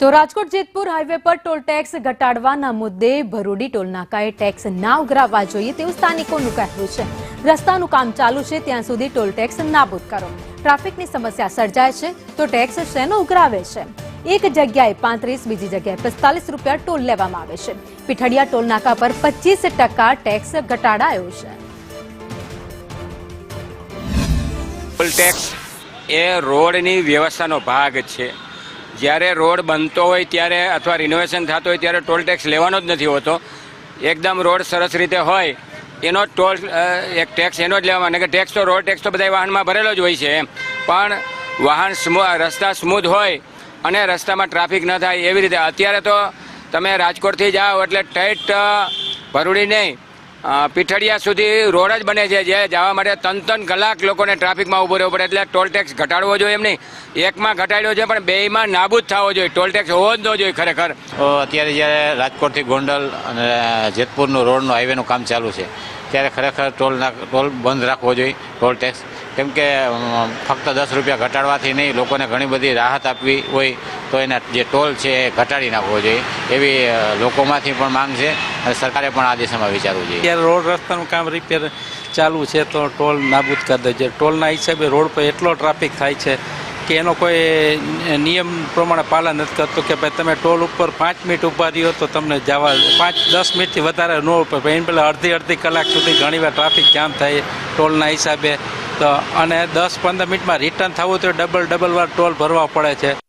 તો રાજકોટ જેતપુર હાઈવે પર toll tax ઘટાડવાના મુદ્દે ભરૂડી ટોલ નાકાએ ટેક્સ ના ઉઘરાવવા જોઈએ તેવું સ્થાનિકોનું કહેવું છે। રસ્તાનું કામ ચાલુ છે ત્યાં સુધી ટોલ ટેક્સ નાબૂદ કરો। ટ્રાફિકની સમસ્યા સર્જાય છે તો ટેક્સ શેનો ઉઘરાવે છે? એક જગ્યાએ 35, બીજી જગ્યાએ 45 રૂપિયા ટોલ લેવામાં આવે છે। પીઠડિયા ટોલ નાકા પર 25% ટેક્સ ઘટાડાયો છે। ટોલ ટેક્સ એ રોડની વ્યવસ્થાનો ભાગ છે। જ્યારે રોડ બનતો હોય ત્યારે અથવા રિનોવેશન થતો હોય ત્યારે ટોલ ટેક્સ લેવાનો જ નથી હોતો। એકદમ રોડ સરસ રીતે હોય એનો ટોલ એક ટેક્સ એનો જ લેવામાં, કે ટેક્સ તો રોડ ટેક્સ તો બધા વાહનમાં ભરેલો જ હોય છે એમ, પણ વાહન રસ્તા સ્મૂથ હોય અને રસ્તામાં ટ્રાફિક ન થાય એવી રીતે। અત્યારે તો તમે રાજકોટથી જાઓ એટલે ટાઈટ ભરૂડી નહીં પીઠડિયા સુધી રોડ જ બને છે, જે જવા માટે 3 કલાક લોકોને ટ્રાફિકમાં ઊભું રહેવું પડે। એટલે ટોલ ટેક્સ ઘટાડવો જોઈએ એમ નહીં, એકમાં ઘટાડ્યો છે પણ બેયમાં નાબૂદ થવો જોઈએ। ટોલ ટેક્સ હોવો જ ન જોઈએ ખરેખર। અત્યારે જ્યારે રાજકોટથી ગોંડલ અને જેતપુરનું રોડનું હાઈવેનું કામ ચાલુ છે ત્યારે ખરેખર ટોલ બંધ રાખવો જોઈએ ટોલ ટેક્સ, કેમ કે ફક્ત 10 રૂપિયા ઘટાડવાથી નહીં, લોકોને ઘણી બધી રાહત આપવી હોય તો એના જે ટોલ છે એ ઘટાડી નાખવો જોઈએ એવી લોકોમાંથી પણ માંગ છે અને સરકારે પણ આ દિશામાં વિચારવું જોઈએ। ત્યારે રોડ રસ્તાનું કામ રિપેર ચાલુ છે તો ટોલ નાબૂદ કરી દે છે। ટોલના હિસાબે રોડ પર એટલો ટ્રાફિક થાય છે કે એનો કોઈ નિયમ પ્રમાણે પાલન નથી કરતો કે ભાઈ તમે ટોલ ઉપર 5 મિનિટ ઊભા રહ્યો તો તમને જવા 5-10 મિનિટથી વધારે ન ઉપર એને પહેલાં અડધી કલાક સુધી ઘણીવાર ટ્રાફિક જામ થાય ટોલના હિસાબે, તો અને 10-15 મિનિટમાં રિટર્ન થવું તો ડબલ વાર ટોલ ભરવા પડે છે।